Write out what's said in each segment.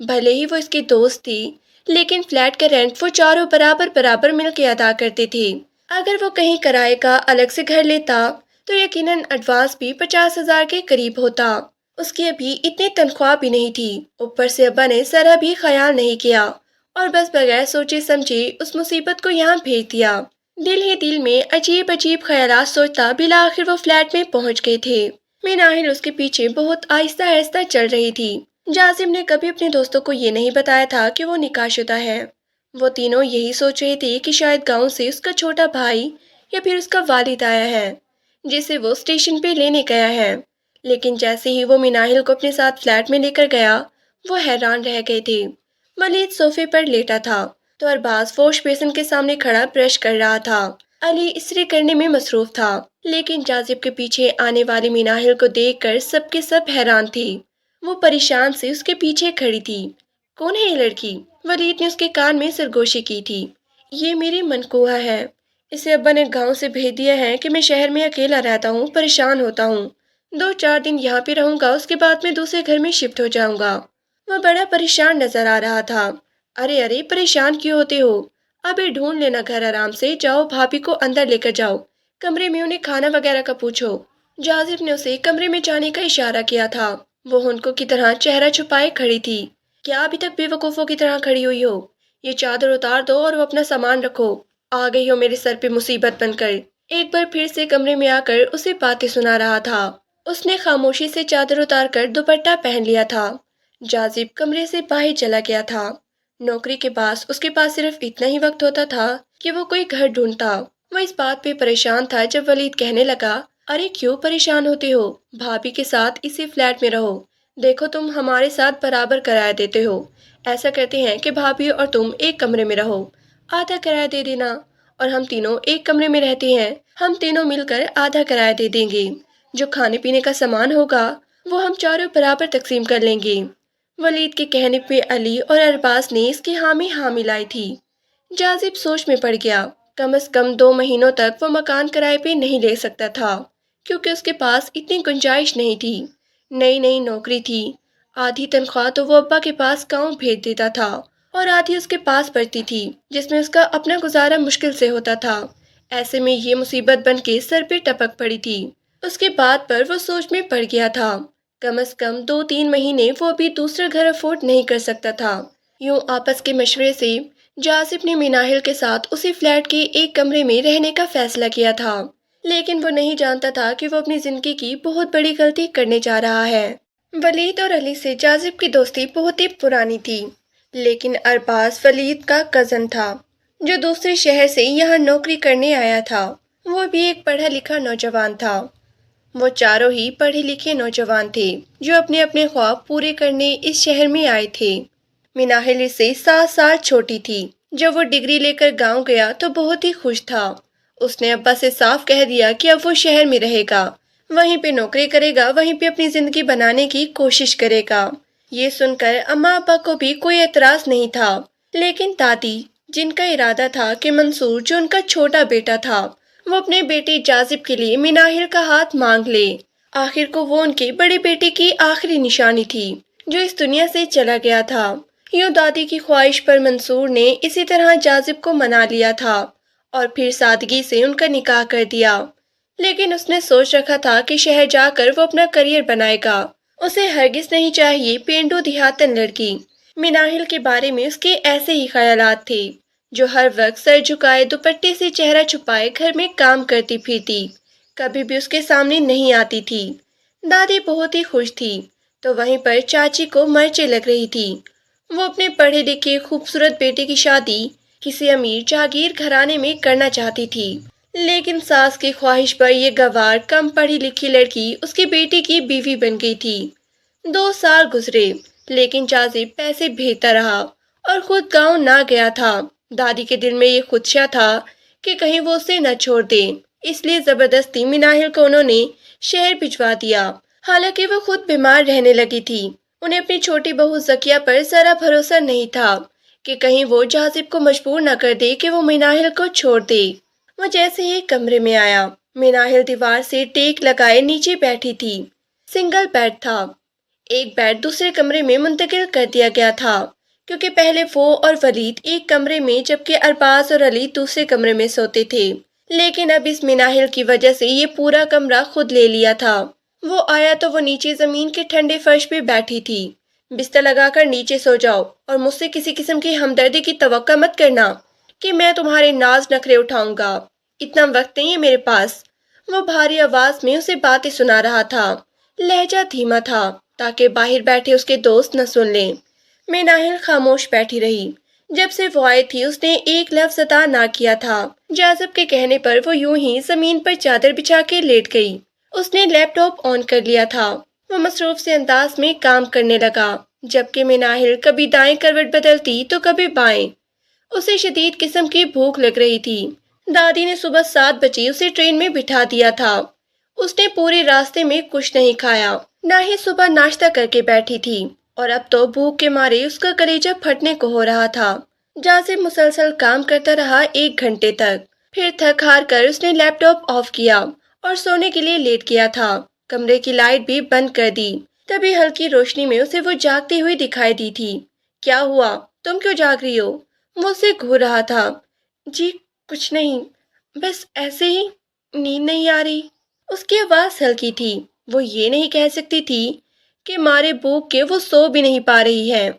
بھلے ہی وہ اس کی دوست تھی، لیکن فلیٹ کا رینٹ وہ چاروں برابر برابر مل کے ادا کرتے تھے۔ اگر وہ کہیں کرائے کا الگ سے گھر لیتا تو یقیناً ایڈوانس بھی 50,000 کے قریب ہوتا۔ اس کی ابھی اتنی تنخواہ بھی نہیں تھی، اوپر سے ابا نے ذرا بھی خیال نہیں کیا اور بس بغیر سوچے سمجھے اس مصیبت کو یہاں بھیج دیا۔ دل ہی دل میں عجیب عجیب خیالات سوچتا بالآخر وہ فلیٹ میں پہنچ گئے تھے۔ مناہل اس کے پیچھے بہت آہستہ آہستہ چل رہی تھی۔ جازم نے کبھی اپنے دوستوں کو یہ نہیں بتایا تھا کہ وہ نکاح شدہ ہے۔ وہ تینوں یہی سوچ رہے تھے کہ شاید گاؤں سے اس کا چھوٹا بھائی یا پھر اس کا والد آیا ہے جسے وہ اسٹیشن پہ لینے گیا ہے، لیکن جیسے ہی وہ مناہل کو اپنے ساتھ فلیٹ میں لے کر گیا وہ حیران رہ گئے تھے۔ ولید صوفے پر لیٹا تھا تو ارباز واش بیسن کے سامنے کھڑا برش کر رہا تھا۔ علی استری کرنے میں مصروف تھا، لیکن جازب کے پیچھے آنے والی مناہل کو دیکھ کر سب کے سب حیران تھی۔ وہ پریشان سے اس کے پیچھے کھڑی تھی۔ کون ہے یہ لڑکی؟ ولید نے اس کے کان میں سرگوشی کی تھی۔ یہ میری منکوہا ہے، اسے ابا نے گاؤں سے بھیج دیا ہے کہ میں شہر میں اکیلا رہتا ہوں، پریشان ہوتا ہوں، 2-4 دن یہاں پہ رہوں گا، اس کے بعد میں دوسرے گھر میں شفٹ ہو جاؤں گا۔ وہ بڑا پریشان نظر آ رہا تھا۔ ارے ارے پریشان کیوں ہوتے ہو؟ ابھی ڈھونڈ لینا گھر، آرام سے جاؤ، بھابھی کو اندر لے کر جاؤ، کمرے میں انہیں کھانا وغیرہ کا پوچھو۔ جازب نے اسے کمرے میں جانے کا اشارہ کیا تھا۔ وہ ہنکو کی طرح چہرہ چھپائے کھڑی تھی۔ کیا ابھی تک بے وقوفوں کی طرح کھڑی ہوئی ہو؟ یہ چادر اتار دو اور وہ اپنا سامان رکھو، آ گئی ہو میرے سر پہ مصیبت بن کر۔ ایک بار پھر سے کمرے میں آ کر اسے باتیں سنا رہا تھا۔ اس نے خاموشی سے چادر اتار کر دوپٹہ پہن لیا تھا۔ جازب کمرے سے باہر چلا گیا تھا۔ نوکری کے بعد اس کے پاس صرف اتنا ہی وقت ہوتا تھا کہ وہ کوئی گھر ڈھونڈتا۔ وہ اس بات پہ پریشان تھا جب ولید کہنے لگا، ارے کیوں پریشان ہوتے ہو؟ بھابھی کے ساتھ اسی فلیٹ میں رہو، دیکھو تم ہمارے ساتھ برابر کرایہ دیتے ہو، ایسا کرتے ہیں کہ بھابھی اور تم ایک کمرے میں رہو، آدھا کرایہ دے دینا، اور ہم تینوں ایک کمرے میں رہتے ہیں، ہم تینوں مل کر آدھا کرایہ دے دیں گے، جو کھانے پینے کا سامان ہوگا وہ ہم چاروں برابر تقسیم کر لیں گے۔ ولید کے کہنے پہ علی اور ارباز نے اس کی ہاں میں ہاں ملائی تھی۔ جازب سوچ میں پڑ گیا۔ کم از کم 2 مہینوں تک وہ مکان کرائے پہ نہیں لے سکتا تھا کیونکہ اس کے پاس اتنی گنجائش نہیں تھی۔ نئی نئی نوکری تھی، آدھی تنخواہ تو وہ ابا کے پاس گاؤں بھیج دیتا تھا اور آدھی اس کے پاس بچتی تھی جس میں اس کا اپنا گزارا مشکل سے ہوتا تھا۔ ایسے میں یہ مصیبت بن کے سر پہ ٹپک پڑی تھی۔ اس کے بعد پر وہ سوچ میں پڑ گیا تھا۔ کم از کم 2-3 مہینے وہ بھی دوسرا گھر افورڈ نہیں کر سکتا تھا۔ یوں آپس کے مشورے سے جازب نے مناہل کے ساتھ اسی فلیٹ کے ایک کمرے میں رہنے کا فیصلہ کیا تھا، لیکن وہ نہیں جانتا تھا کہ وہ اپنی زندگی کی بہت بڑی غلطی کرنے جا رہا ہے۔ ولید اور علی سے جازب کی دوستی بہت ہی پرانی تھی، لیکن ارباز ولید کا کزن تھا جو دوسرے شہر سے یہاں نوکری کرنے آیا تھا۔ وہ بھی ایک پڑھا لکھا نوجوان تھا۔ وہ چاروں ہی پڑھے لکھے نوجوان تھے جو اپنے اپنے خواب پورے کرنے اس شہر میں آئے تھے۔ مناہل اس سے 7 سال چھوٹی تھی۔ جب وہ ڈگری لے کر گاؤں گیا تو بہت ہی خوش تھا۔ اس نے ابا سے صاف کہہ دیا کہ اب وہ شہر میں رہے گا، وہیں پہ نوکری کرے گا، وہیں پہ اپنی زندگی بنانے کی کوشش کرے گا۔ یہ سن کر اماں ابا کو بھی کوئی اعتراض نہیں تھا، لیکن دادی، جن کا ارادہ تھا کہ منصور جو ان کا چھوٹا بیٹا تھا وہ اپنے بیٹے جازب کے لیے مناہل کا ہاتھ مانگ لے۔ آخر کو وہ ان کے بڑے بیٹے کی آخری نشانی تھی جو اس دنیا سے چلا گیا تھا۔ یوں دادی کی خواہش پر منصور نے اسی طرح جازب کو منا لیا تھا اور پھر سادگی سے ان کا نکاح کر دیا۔ لیکن اس نے سوچ رکھا تھا کہ شہر جا کر وہ اپنا کریئر بنائے گا۔ اسے ہرگز نہیں چاہیے پینڈو دیہاتن لڑکی۔ مناہل کے بارے میں اس کے ایسے ہی خیالات تھے، جو ہر وقت سر جھکائے دوپٹے سے چہرہ چھپائے گھر میں کام کرتی پھرتی، کبھی بھی اس کے سامنے نہیں آتی تھی۔ دادی بہت ہی خوش تھی تو وہیں پر چاچی کو مرچیں لگ رہی تھی۔ وہ اپنے پڑھے لکھے خوبصورت بیٹے کی شادی کسی امیر جاگیر گھرانے میں کرنا چاہتی تھی، لیکن ساس کی خواہش پر یہ گوار کم پڑھی لکھی لڑکی اس کی بیٹی کی بیوی بن گئی تھی۔ 2 سال گزرے لیکن جازب پیسے بھیجتا رہا اور خود گاؤں نہ گیا تھا۔ دادی کے دل میں یہ خدشہ تھا کہ کہیں وہ اسے نہ چھوڑ دے، اس لیے زبردستی مناہل کو انہوں نے شہر بھجوا دیا۔ حالانکہ وہ خود بیمار رہنے لگی تھی، انہیں اپنی چھوٹی بہو زکیہ پر ذرا بھروسہ نہیں تھا کہ کہیں وہ جازب کو مجبور نہ کر دے کہ وہ مناہل کو چھوڑ دے۔ وہ جیسے ہی کمرے میں آیا، مناہل دیوار سے ٹیک لگائے نیچے بیٹھی تھی۔ سنگل بیڈ تھا، ایک بیڈ دوسرے کمرے میں منتقل کر دیا گیا تھا، کیونکہ پہلے وہ اور ولید ایک کمرے میں جبکہ ارباز اور علی دوسرے کمرے میں سوتے تھے، لیکن اب اس مناہل کی وجہ سے یہ پورا کمرہ خود لے لیا تھا۔ وہ آیا تو وہ نیچے زمین کے ٹھنڈے فرش پہ بیٹھی تھی۔ بستر لگا کر نیچے سو جاؤ اور مجھ سے کسی قسم کی ہمدردی کی توقع مت کرنا کہ میں تمہارے ناز نخرے اٹھاؤں گا، اتنا وقت نہیں ہے میرے پاس۔ وہ بھاری آواز میں اسے باتیں سنا رہا تھا، لہجہ دھیما تھا تاکہ باہر بیٹھے اس کے دوست نہ سن لیں۔ مناہل خاموش بیٹھی رہی۔ جب سے وہ آئی تھی اس نے ایک لفظ ادا نہ کیا تھا۔ جاذب کے کہنے پر وہ یوں ہی زمین پر چادر بچھا کے لیٹ گئی۔ اس نے لیپ ٹاپ آن کر لیا تھا۔ وہ مصروف سے انداز میں کام کرنے لگا، جبکہ مناہل کبھی دائیں کروٹ بدلتی تو کبھی بائیں۔ اسے شدید قسم کی بھوک لگ رہی تھی۔ دادی نے صبح 7 بجے اسے ٹرین میں بٹھا دیا تھا۔ اس نے پورے راستے میں کچھ نہیں کھایا، نہ ہی صبح ناشتہ کر کے بیٹھی تھی، اور اب تو بھوک کے مارے اس کا کلیجہ پھٹنے کو ہو رہا تھا۔ جاذب مسلسل کام کرتا رہا 1 گھنٹے تک، پھر تھک ہار کر اس نے لیپ ٹاپ آف کیا اور سونے کے لیے لیٹ گیا تھا۔ کمرے کی لائٹ بھی بند کر دی، تبھی ہلکی روشنی میں اسے وہ جاگتی ہوئی دکھائی دی تھی۔ کیا ہوا؟ تم کیوں جاگ رہی ہو؟ وہ اسے گھور رہا تھا۔ جی کچھ نہیں، بس ایسے ہی، نیند نہیں آ رہی۔ اس کی آواز ہلکی تھی۔ وہ یہ نہیں کہہ سکتی تھی کہ مارے بھوک کے وہ سو بھی نہیں پا رہی ہے۔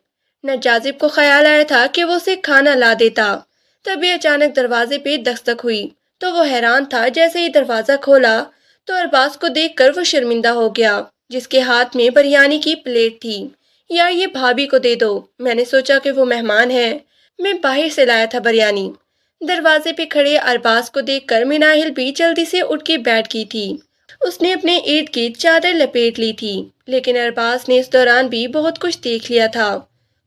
نہ جاذب کو خیال آیا تھا کہ وہ اسے کھانا لا دیتا۔ تبھی اچانک دروازے پہ دستک ہوئی تو وہ حیران تھا۔ جیسے ہی دروازہ کھولا تو ارباز کو دیکھ کر وہ شرمندہ ہو گیا، جس کے ہاتھ میں بریانی کی پلیٹ تھی۔ یار یہ بھابھی کو دے دو، میں نے سوچا کہ وہ مہمان ہے، میں باہر سے لایا تھا بریانی۔ دروازے پہ کھڑے ارباز کو دیکھ کر مناہل بھی جلدی سے اٹھ کے بیٹھ گئی تھی۔ اس نے اپنے ارد گرد چادر لپیٹ لی تھی، لیکن ارباز نے اس دوران بھی بہت کچھ دیکھ لیا تھا۔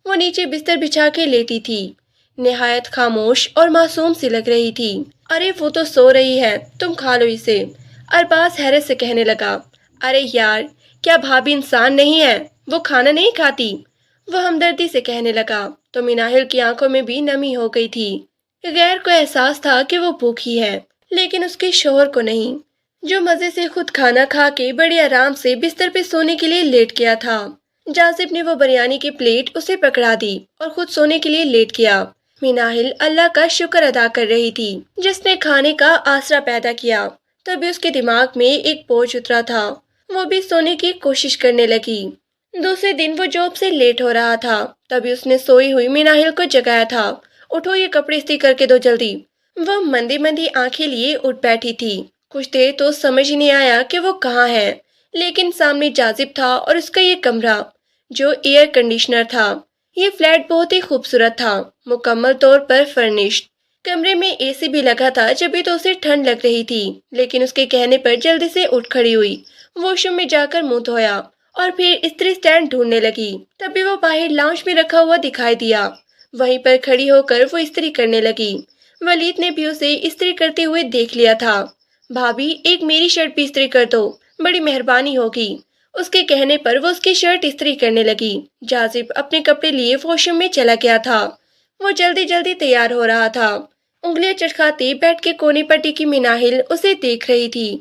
وہ نیچے بستر بچھا کے لیٹی تھی، نہایت خاموش اور معصوم سی لگ رہی تھی۔ ارے وہ تو سو رہی ہے، تم کھا لو اسے، ارباز حیرت سے کہنے لگا۔ ارے یار کیا بھابھی انسان نہیں ہے، وہ کھانا نہیں کھاتی؟ وہ ہمدردی سے کہنے لگا تو مناہل کی آنکھوں میں بھی نمی ہو گئی تھی۔ غیر کو احساس تھا کہ وہ بھوکی ہے، لیکن اس کے شوہر کو نہیں، جو مزے سے خود کھانا کھا کے بڑے آرام سے بستر پہ سونے کے لیے لیٹ گیا تھا۔ جاذب نے وہ بریانی کی پلیٹ اسے پکڑا دی اور خود سونے کے لیے لیٹ گیا۔ مناہل اللہ کا شکر ادا کر رہی تھی جس نے کھانے کا آسرا پیدا کیا۔ تبھی اس کے دماغ میں ایک بوجھ اترا تھا، وہ بھی سونے کی کوشش کرنے لگی۔ دوسرے دن وہ جاب سے لیٹ ہو رہا تھا، تبھی اس نے سوئی ہوئی مناہل کو جگایا تھا۔ اٹھو یہ کپڑے استری کر کے دو جلدی۔ وہ مندی مندی آنکھیں لیے اٹھ بیٹھی تھی۔ کچھ دیر تو سمجھ ہی نہیں آیا کہ وہ کہاں ہے، لیکن سامنے جاذب تھا اور اس کا یہ کمرہ جو ایئر کنڈیشنر تھا۔ یہ فلیٹ بہت ہی خوبصورت تھا، مکمل طور پر فرنشڈ۔ کمرے میں اے سی بھی لگا تھا، جبھی تو اسے ٹھنڈ لگ رہی تھی، لیکن اس کے کہنے پر جلدی سے اٹھ کھڑی ہوئی، واش روم میں جا کر منہ دھویا اور پھر استری سٹینڈ ڈھونڈنے لگی۔ تبھی وہ باہر لاؤنج میں رکھا ہوا دکھائی دیا، وہیں پر کھڑی ہو کر وہ استری کرنے لگی۔ ولید نے بھی اسے استری کرتے ہوئے دیکھ لیا تھا۔ بھابھی ایک میری شرٹ بھی استری کر دو، بڑی مہربانی ہوگی۔ اس کے کہنے پر وہ اس کی شرٹ استری کرنے لگی۔ جاذب اپنے کپڑے لیے واش روم میں چلا گیا تھا۔ وہ جلدی جلدی تیار ہو رہا تھا۔ انگلیاں چٹکاتی بیٹھ کے کونے پر ٹکی مناہل اسے دیکھ رہی تھی۔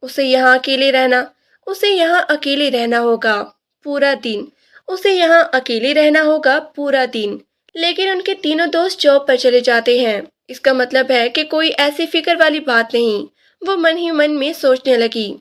اسے یہاں اکیلے رہنا ہوگا پورا دن، اسے یہاں اکیلے رہنا ہوگا پورا دن۔ لیکن ان کے تینوں دوست جاب پر چلے جاتے ہیں، اس کا مطلب ہے کہ کوئی ایسی فکر والی بات نہیں۔ وہ من ہی من میں سوچنے لگی۔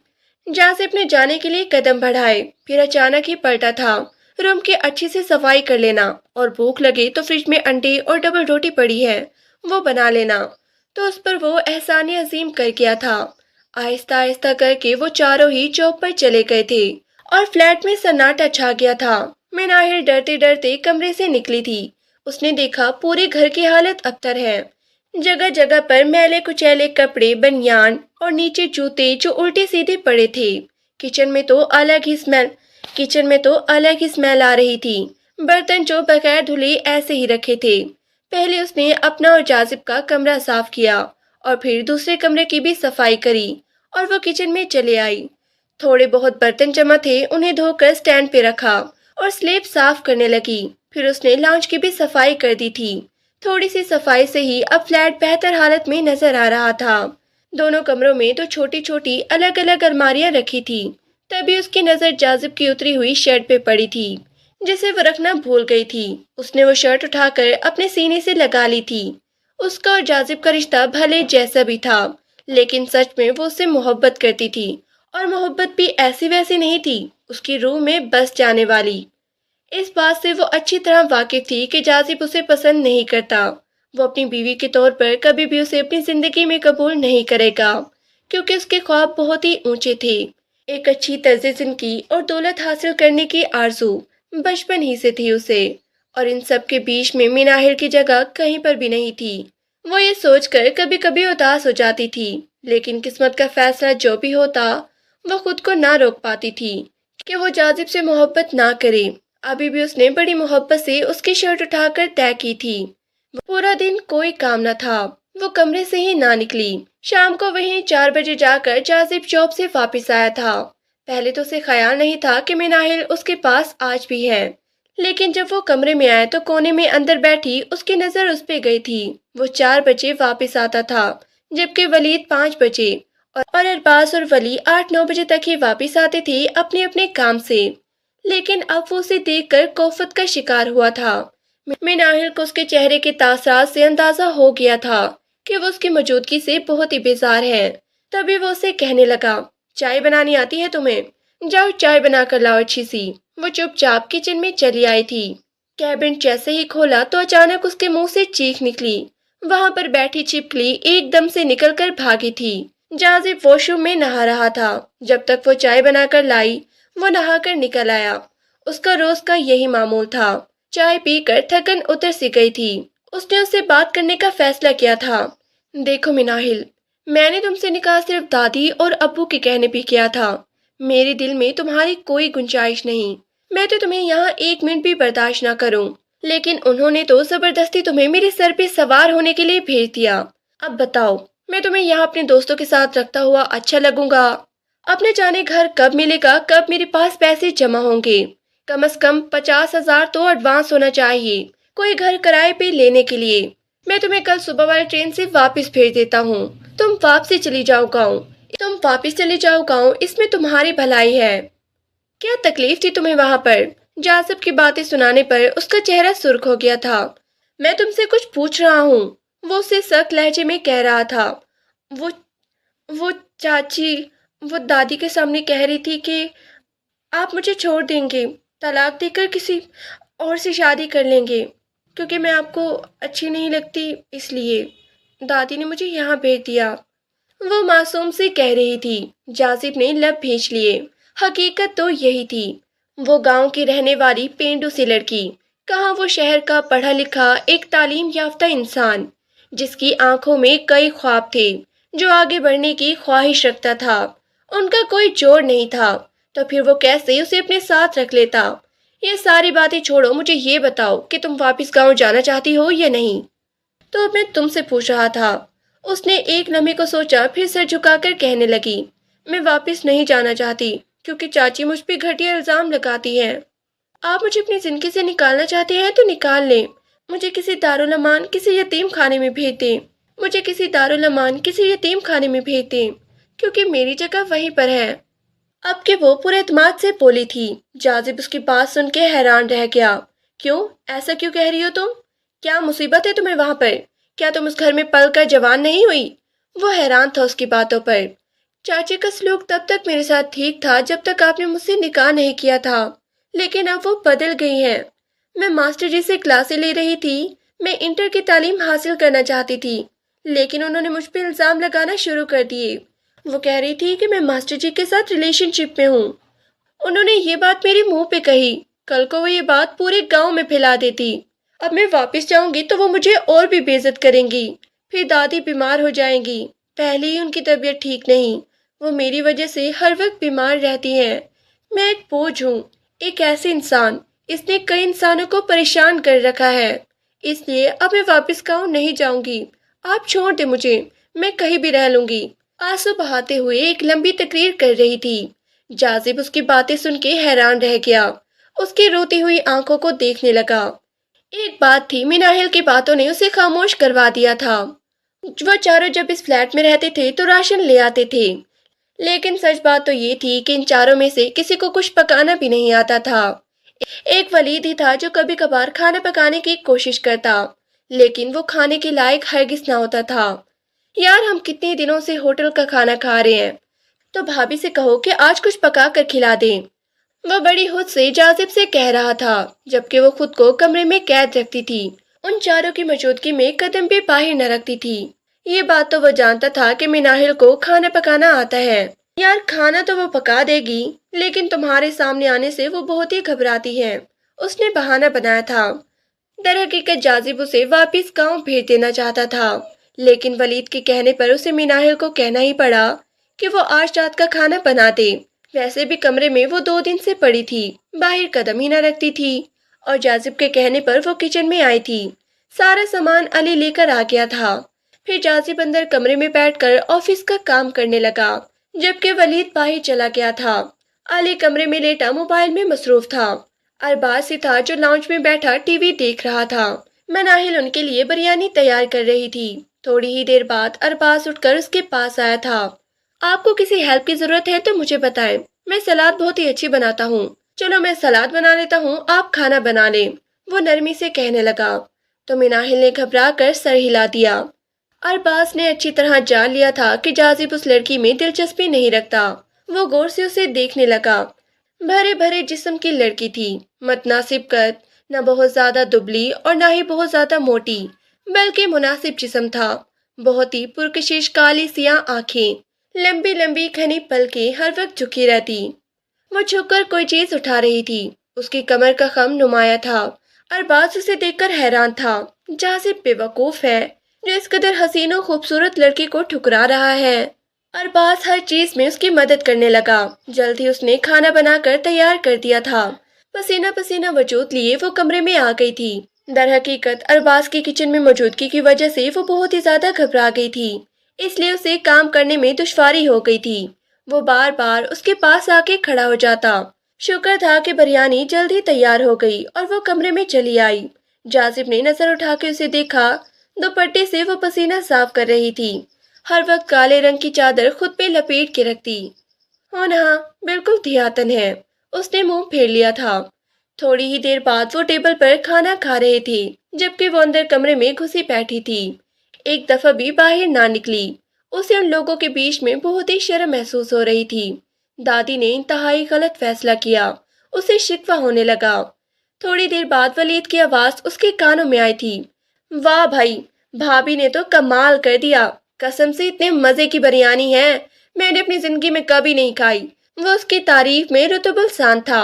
جاذب نے جانے کے لیے قدم بڑھائے، پھر اچانک ہی پلٹا تھا۔ روم کی اچھی سے صفائی کر لینا، اور بھوک لگے تو فریج میں انڈے اور ڈبل روٹی پڑی ہے وہ بنا لینا۔ تو اس پر وہ احسان عظیم کر گیا تھا۔ آہستہ آہستہ کر کے وہ چاروں ہی جاب پر چلے گئے تھے اور فلیٹ میں سناٹا چھا گیا تھا۔ مناہل ڈرتے ڈرتے کمرے سے نکلی تھی۔ اس نے دیکھا پورے گھر کی حالت ابتر ہے۔ جگہ جگہ پر میلے کچیلے کپڑے، بنیان اور نیچے جوتے جو الٹے سیدھے پڑے تھے۔ کچن میں تو الگ ہی اسمیل آ رہی تھی۔ برتن جو بغیر دھلے ایسے ہی رکھے تھے۔ پہلے اس نے اپنا اور جاذب کا کمرہ صاف کیا اور پھر دوسرے کمرے کی بھی صفائی کری اور وہ کچن میں چلے آئی۔ تھوڑے بہت برتن جمع تھے، انہیں دھو کر سٹینڈ پہ رکھا اور سلیب صاف کرنے لگی۔ پھر اس نے لاؤنج کی بھی صفائی کر دی تھی۔ تھوڑی سی صفائی سے ہی اب فلیٹ بہتر حالت میں نظر آ رہا تھا۔ دونوں کمروں میں تو چھوٹی چھوٹی الگ الگ الماریاں رکھی تھی تبھی اس کی نظر جاذب کی اتری ہوئی شرٹ پہ پڑی تھی جسے وہ رکھنا بھول گئی تھی۔ اس نے وہ شرٹ اٹھا کر اپنے سینے سے لگا لی تھی۔ اس کا اور جاذب کا رشتہ بھلے جیسا بھی تھا لیکن سچ میں وہ اس سے محبت کرتی تھی، اور محبت بھی ایسی ویسی نہیں تھی، اس کی روح میں بس جانے والی۔ اس بات سے وہ اچھی طرح واقف تھی کہ جاذب اسے پسند نہیں کرتا۔ وہ اپنی بیوی کے طور پر کبھی بھی اسے اپنی زندگی میں قبول نہیں کرے گا کیونکہ اس کے خواب بہت ہی اونچے تھے۔ ایک اچھی طرز زندگی اور دولت حاصل کرنے کی آرزو بچپن ہی سے تھی اسے، اور ان سب کے بیچ میں مناہر کی جگہ کہیں پر بھی نہیں تھی۔ وہ یہ سوچ کر کبھی کبھی اداس ہو جاتی تھی، لیکن قسمت کا فیصلہ جو بھی ہوتا وہ خود کو نہ روک پاتی تھی کہ وہ جاذب سے محبت نہ کرے۔ ابھی بھی اس نے بڑی محبت سے اس کی شرٹ اٹھا کر طے کی تھی۔ پورا دن کوئی کام نہ تھا، وہ کمرے سے ہی نہ نکلی۔ شام کو وہیں 4 بجے جا کر جاذب جاب سے واپس آیا تھا۔ پہلے تو اسے خیال نہیں تھا کہ مناہل اس کے پاس آج بھی ہے، لیکن جب وہ کمرے میں آئے تو کونے میں اندر بیٹھی اس کی نظر اس پہ گئی تھی۔ وہ 4 بجے واپس آتا تھا جبکہ ولید 5 بجے، اور ارباز اور ولی 8-9 بجے تک ہی واپس آتے تھے اپنے اپنے کام سے۔ لیکن اب وہ اسے دیکھ کر کوفت کا شکار ہوا تھا۔ مناہل کو اس کے چہرے کے تاثرات سے اندازہ ہو گیا تھا کہ وہ اس کی موجودگی سے بہت ہی بیزار ہے۔ تبھی وہ اسے کہنے لگا، چائے بنانی آتی ہے تمہیں؟ جاؤ چائے بنا کر لاؤ اچھی سی۔ وہ چپ چاپ کچن میں چلی آئی تھی۔ کیبن جیسے ہی کھولا تو اچانک اس کے منہ سے چیخ نکلی۔ وہاں پر بیٹھی چھپکلی ایک دم سے نکل کر بھاگی تھی۔ جاذب واش روم میں نہا رہا تھا۔ جب تک وہ چائے بنا کر لائی وہ نہا کر نکل آیا۔ اس کا روز کا یہی معمول تھا۔ چائے پی کر تھکن اتر سی گئی تھی۔ اس نے اس سے بات کرنے کا فیصلہ کیا تھا۔ دیکھو مناہل، میں نے تم سے نکاح صرف دادی اور ابو کے کہنے پہ کیا تھا۔ میرے دل میں تمہاری کوئی گنجائش نہیں۔ میں تو تمہیں یہاں 1 منٹ بھی برداشت نہ کروں، لیکن انہوں نے تو زبردستی تمہیں میرے سر پہ سوار ہونے کے لیے بھیج دیا۔ اب بتاؤ، میں تمہیں یہاں اپنے دوستوں کے ساتھ رکھتا ہوا اچھا لگوں گا؟ اب نہ جانے گھر کب ملے گا، کب میرے پاس پیسے جمع ہوں گے۔ کم از کم 50,000 تو ایڈوانس ہونا چاہیے کوئی گھر کرائے پہ لینے کے لیے۔ میں تمہیں کل صبح والی ٹرین سے واپس بھیج دیتا ہوں۔ تم واپسی چلی جاؤ گاؤں۔ اس میں تمہاری بھلائی ہے۔ کیا تکلیف تھی تمہیں وہاں پر؟ جاذب کی باتیں سنانے پر اس کا چہرہ سرخ ہو گیا تھا۔ میں تم سے کچھ پوچھ رہا ہوں، وہ اسے سخت لہجے میں کہہ رہا تھا۔ وہ چاچی، وہ دادی کے سامنے کہہ رہی تھی کہ آپ مجھے چھوڑ دیں گے، طلاق دے کر کسی اور سے شادی کر لیں گے، کیونکہ میں آپ کو اچھی نہیں لگتی، اس لیے دادی نے مجھے یہاں بھیج دیا۔ وہ معصوم سے کہہ رہی تھی۔ جاذب نے لب بھینچ لیے۔ حقیقت تو یہی تھی۔ وہ گاؤں کی رہنے والی پینڈو سی لڑکی، کہاں وہ شہر کا پڑھا لکھا ایک تعلیم یافتہ انسان جس کی آنکھوں میں کئی خواب تھے، جو آگے بڑھنے کی خواہش رکھتا تھا۔ ان کا کوئی جوڑ نہیں تھا تو پھر وہ کیسے اسے اپنے ساتھ رکھ لیتا؟ یہ ساری باتیں چھوڑو، مجھے یہ بتاؤ کہ تم واپس گاؤں جانا چاہتی ہو یا نہیں؟ تو اب میں تم سے پوچھ رہا تھا۔ اس نے ایک لمحے کو سوچا، پھر سر جھکا کر کہنے لگی، میں واپس نہیں جانا چاہتی کیونکہ چاچی مجھ پہ گھٹیا الزام لگاتی ہے۔ آپ مجھے اپنی زندگی سے نکالنا چاہتے ہیں تو نکال لیں، مجھے کسی دارالامان کسی یتیم خانے میں بھیج دیں، کیونکہ میری جگہ وہیں پر ہے۔ اب کہ وہ پورے اعتماد سے بولی تھی، جاذب اس کی بات سن کے حیران رہ گیا۔ کیوں؟ ایسا کیوں کہہ رہی ہو تم؟ کیا مصیبت ہے تمہیں وہاں پر؟ کیا تم اس گھر میں پل کر جوان نہیں ہوئی؟ وہ حیران تھا اس کی باتوں پر۔ چاچی کا سلوک تب تک میرے ساتھ ٹھیک تھا جب تک آپ نے مجھ سے نکاح نہیں کیا تھا، لیکن اب وہ بدل گئی ہیں۔ میں ماسٹر جی سے کلاسیں لے رہی تھی، میں انٹر کی تعلیم حاصل کرنا چاہتی تھی، لیکن انہوں نے مجھ پہ الزام لگانا شروع کر دیے۔ وہ کہہ رہی تھی کہ میں ماسٹر جی کے ساتھ ریلیشن شپ میں ہوں۔ انہوں نے یہ بات میرے منہ پہ کہی، کل کو وہ یہ بات پورے گاؤں میں پھیلا دیتی۔ اب میں واپس جاؤں گی تو وہ مجھے اور بھی بے عزت کریں گی، پھر دادی بیمار ہو جائیں گی۔ پہلے ہی ان کی طبیعت ٹھیک نہیں، وہ میری وجہ سے ہر وقت بیمار رہتی ہیں۔ میں ایک بوجھ ہوں، ایک ایسے انسان، اس نے کئی انسانوں کو پریشان کر رکھا ہے، اس لیے اب میں واپس گاؤں نہیں جاؤں گی۔ آپ چھوڑ دیں مجھے، میں کہیں بھی رہ لوں گی۔ آنسو بہاتے ہوئے ایک لمبی تقریر کر رہی تھی۔ جاذب اس کی باتیں سن کے حیران رہ گیا، اس کی روتی ہوئی آنکھوں کو دیکھنے لگا۔ ایک بات تھی، مناہل کی باتوں نے اسے خاموش کروا دیا تھا۔ وہ چاروں جب اس فلیٹ میں رہتے تھے تو راشن لے آتے تھے، لیکن سچ بات تو یہ تھی کہ ان چاروں میں سے کسی کو کچھ پکانا بھی نہیں آتا تھا۔ ایک ولید ہی تھا جو کبھی کبھار کھانا پکانے کی کوشش کرتا، لیکن وہ کھانے کے لائق ہرگز نہ ہوتا تھا۔ یار ہم کتنے دنوں سے ہوٹل کا کھانا کھا رہے ہیں، تو بھابھی سے کہو کہ آج کچھ پکا کر کھلا دیں۔ وہ بڑی خود سے جاذب سے کہہ رہا تھا، جبکہ وہ خود کو کمرے میں قید رکھتی تھی، ان چاروں کی موجودگی میں قدم بھی باہر نہ رکھتی تھی۔ یہ بات تو وہ جانتا تھا کہ مناہل کو کھانا پکانا آتا ہے۔ یار کھانا تو وہ پکا دے گی، لیکن تمہارے سامنے آنے سے وہ بہت ہی گھبراتی ہے، اس نے بہانہ بنایا تھا۔ در حقیقت جاذب اسے واپس گاؤں بھیج دینا چاہتا تھا، لیکن ولید کے کہنے پر اسے مناہل کو کہنا ہی پڑا کہ وہ آج رات کا کھانا بنا دے۔ ویسے بھی کمرے میں وہ 2 دن سے پڑی تھی، باہر قدم ہی نہ رکھتی تھی، اور جاذب کے کہنے پر وہ کچن میں آئی تھی۔ سارا سامان علی لے کر آ گیا تھا۔ پھر جاذب اندر کمرے میں بیٹھ کر آفس کا کام کرنے لگا، جبکہ ولید باہر چلا گیا تھا۔ علی کمرے میں لیٹا موبائل میں مصروف تھا۔ ارباز ہی تھا جو لاؤنج میں بیٹھا ٹی وی دیکھ رہا تھا۔ مناہل ان کے لیے بریانی تیار کر رہی تھی۔ تھوڑی ہی دیر بعد ارباز اٹھ کر اس کے پاس آیا تھا۔ آپ کو کسی ہیلپ کی ضرورت ہے تو مجھے بتائیں، میں سلاد بہت ہی اچھی بناتا ہوں۔ چلو میں سلاد بنا لیتا ہوں، آپ کھانا بنا لیں، وہ نرمی سے کہنے لگا۔ تو مناہل نے گھبرا کر سر ہلا دیا۔ ارباز نے اچھی طرح جان لیا تھا کہ جاذب اس لڑکی میں دلچسپی نہیں رکھتا۔ وہ غور سے اسے دیکھنے لگا۔ بھرے بھرے جسم کی لڑکی تھی، متناسب قد، نہ بہت زیادہ دبلی اور نہ ہی بہت زیادہ موٹی، بلکہ مناسب جسم تھا۔ بہت ہی پرکشش کالی سیاہ آنکھیں، لمبی لمبی گھنی پلکیں ہر وقت جھکی رہتی۔ وہ جھک کر کوئی چیز اٹھا رہی تھی، اس کی کمر کا خم نمایاں تھا۔ ارباز اسے دیکھ کر حیران تھا۔ جاذب بے وقوف ہے جو اس قدر حسین و خوبصورت لڑکی کو ٹھکرا رہا ہے۔ ارباز ہر چیز میں اس کی مدد کرنے لگا۔ جلد ہی اس نے کھانا بنا کر تیار کر دیا تھا۔ پسینہ پسینہ وجود لیے وہ کمرے میں آ گئی تھی۔ در حقیقت ارباز کی کچن میں موجودگی کی وجہ سے وہ بہت ہی زیادہ گھبرا گئی تھی، اس لیے اسے کام کرنے میں دشواری ہو گئی تھی۔ وہ بار بار اس کے پاس آ کے کھڑا ہو جاتا۔ شکر تھا کہ بریانی جلد ہی تیار ہو گئی اور وہ کمرے میں چلی آئی۔ جاذب نے نظر اٹھا کے اسے دیکھا، دوپٹے سے وہ پسینہ صاف کر رہی تھی، ہر وقت کالے رنگ کی چادر خود پہ لپیٹ کے رکھتی۔ ہاں بالکل دھیاتن ہے، اس نے منہ پھیر لیا تھا۔ تھوڑی ہی دیر بعد وہ ٹیبل پر کھانا کھا رہے تھے، جبکہ وہ اندر کمرے میں گھسی بیٹھی تھی، ایک دفعہ بھی باہر نہ نکلی۔ اسے ان لوگوں کے بیچ میں بہت ہی شرم محسوس ہو رہی تھی۔ دادی نے انتہائی غلط فیصلہ کیا، اسے شکوہ ہونے لگا۔ تھوڑی دیر بعد ولید کی آواز اس کے کانوں میں آئی تھی۔ واہ بھائی، بھابھی نے تو کمال کر دیا، قسم سے اتنے مزے کی بریانی ہے، میں نے اپنی زندگی میں کبھی نہیں کھائی۔ وہ اس کی تعریف میں رتب السان تھا۔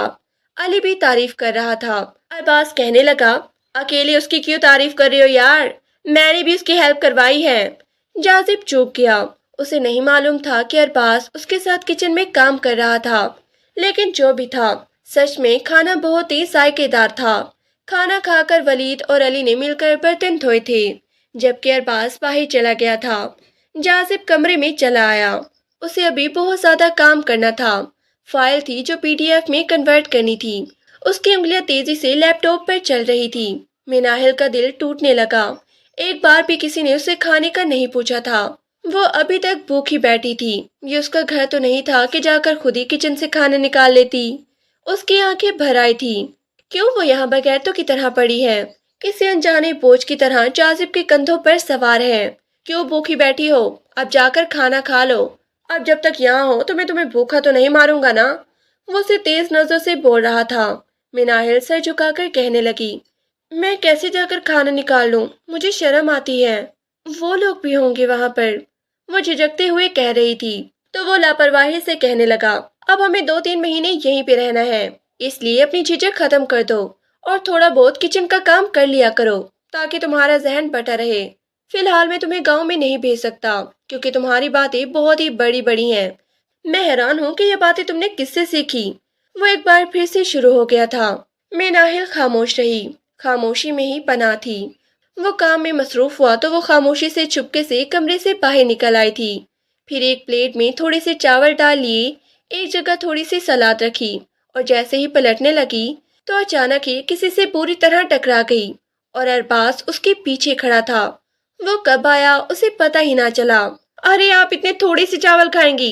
علی بھی تعریف کر رہا تھا۔ ارباز کہنے لگا، اکیلے اس کی کیوں تعریف کر رہے ہو یار، میں نے بھی اس کی ہیلپ کروائی ہے۔ جاذب چوک گیا، اسے نہیں معلوم تھا کہ ارباز اس کے ساتھ کچن میں کام کر رہا تھا، لیکن جو بھی تھا سچ میں کھانا بہت ہی ذائقے دار تھا۔ کھانا کھا کر ولید اور علی نے مل کر برتن دھوئے تھے، جبکہ ارباز باہر چلا گیا تھا۔ جاذب کمرے میں چلا آیا، اسے ابھی بہت زیادہ کام کرنا تھا۔ فائل تھی جو PDF میں کنورٹ کرنی تھی، اس کی انگلیاں تیزی سے لیپ ٹاپ پر چل رہی تھی۔ مناہل کا دل ٹوٹنے لگا، ایک بار بھی کسی نے اسے کھانے کا نہیں پوچھا تھا۔ وہ ابھی تک بھوکی بیٹھی تھی، یہ اس کا گھر تو نہیں تھا کہ جا کر خود ہی کچن سے کھانا نکال لیتی۔ اس کی آنکھیں بھر آئی تھی، کیوں وہ یہاں بغیر تو کی طرح پڑی ہے، کسی انجانے بوجھ کی طرح جاذب کے کندھوں پر سوار ہے۔ کیوں بھوکی بیٹھی ہو، اب جا کر کھانا کھا لو، اب جب تک یہاں ہو تو میں تمہیں بھوکا تو نہیں ماروں گا نا، وہ اسے تیز نظر سے بول رہا تھا۔ مناہل سر جھکا کر کہنے لگی، میں کیسے جا کر کھانا نکال لوں، مجھے شرم آتی ہے، وہ لوگ بھی ہوں گے وہاں پر، وہ جھجکتے ہوئے کہہ رہی تھی۔ تو وہ لاپرواہی سے کہنے لگا، اب ہمیں 2-3 مہینے یہیں پہ رہنا ہے، اس لیے اپنی جھجک ختم کر دو اور تھوڑا بہت کچن کا کام کر لیا کرو تاکہ تمہارا ذہن بٹا رہے۔ فی الحال میں تمہیں گاؤں میں نہیں بھیج سکتا کیونکہ تمہاری باتیں بہت ہی بڑی بڑی ہیں، میں حیران ہوں کہ یہ باتیں تم نے کس سے سیکھی۔ وہ ایک بار پھر سے شروع ہو گیا تھا۔ مناہل خاموش رہی، خاموشی میں ہی پناہ تھی۔ وہ کام میں مصروف ہوا تو وہ خاموشی سے چپکے سے کمرے سے باہر نکل آئی تھی، پھر ایک پلیٹ میں تھوڑے سے چاول ڈال لیے، ایک جگہ تھوڑی سی سلاد رکھی، اور جیسے ہی پلٹنے لگی تو اچانک ہی کسی سے پوری طرح ٹکرا گئی، اور ارباز اس کے پیچھے کھڑا تھا۔ وہ کب آیا اسے پتہ ہی نہ چلا۔ ارے آپ اتنے تھوڑے سے چاول کھائیں گی،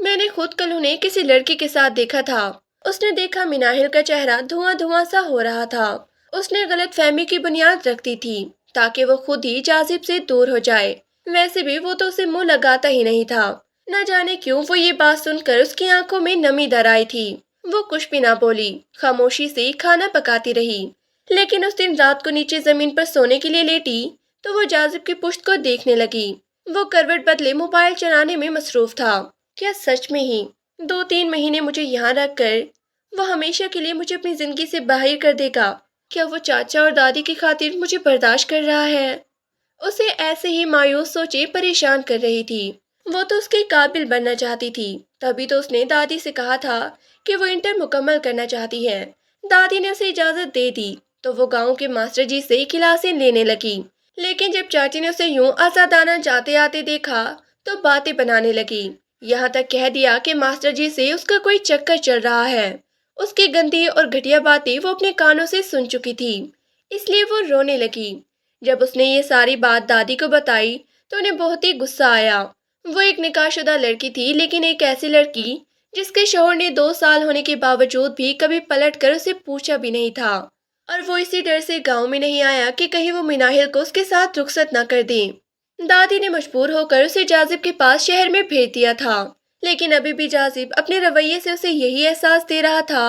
میں نے خود کل انہیں کسی لڑکی کے ساتھ دیکھا تھا۔ اس نے دیکھا مناہل کا چہرہ دھواں دھواں سا ہو رہا تھا۔ اس نے غلط فہمی کی بنیاد رکھتی تھی تاکہ وہ خود ہی جاذب سے دور ہو جائے۔ ویسے بھی وہ تو اسے منہ لگاتا ہی نہیں تھا۔ نہ جانے کیوں وہ یہ بات سن کر اس کی آنکھوں میں نمی در آئی تھی۔ وہ کچھ بھی نہ بولی، خاموشی سے کھانا پکاتی رہی۔ لیکن اس دن رات کو نیچے زمین پر سونے کے لیے لیٹی تو وہ جاذب کی پشت کو دیکھنے لگی۔ وہ کروٹ بدلے موبائل چلانے میں مصروف تھا۔ کیا سچ میں ہی 2-3 مہینے مجھے یہاں رکھ کر وہ ہمیشہ کے لیے مجھے اپنی زندگی سے باہر کر دے گا؟ کیا وہ چاچا اور دادی کی خاطر مجھے برداشت کر رہا ہے؟ اسے ایسے ہی مایوس سوچیں پریشان کر رہی تھی۔ وہ تو اس کے قابل بننا چاہتی تھی، تبھی تو اس نے دادی سے کہا تھا کہ وہ انٹر مکمل کرنا چاہتی ہے۔ دادی نے اسے اجازت دے دی تو وہ گاؤں کے ماسٹر جی سے کلاسیں لینے لگی۔ لیکن جب چاچی نے اسے یوں آزادانہ جاتے آتے دیکھا تو باتیں بنانے لگی، یہاں تک کہہ دیا کہ ماسٹر جی سے اس کا کوئی چکر چل رہا ہے۔ اس کی گندی اور گھٹیا باتیں وہ اپنے کانوں سے سن چکی تھی، اس لیے وہ رونے لگی۔ جب اس نے یہ ساری بات دادی کو بتائی تو انہیں بہت ہی غصہ آیا۔ وہ ایک نکاح شدہ لڑکی تھی، لیکن ایک ایسی لڑکی جس کے شوہر نے 2 سال ہونے کے باوجود بھی کبھی پلٹ کر اسے پوچھا بھی نہیں تھا، اور وہ اسی ڈر سے گاؤں میں نہیں آیا کہ کہیں وہ مناہل کو اس کے ساتھ رخصت نہ کر دیں۔ دادی نے مجبور ہو کر اسے جاذب کے پاس شہر میں بھیج دیا تھا، لیکن ابھی بھی جاذب اپنے رویے سے اسے یہی احساس دے رہا تھا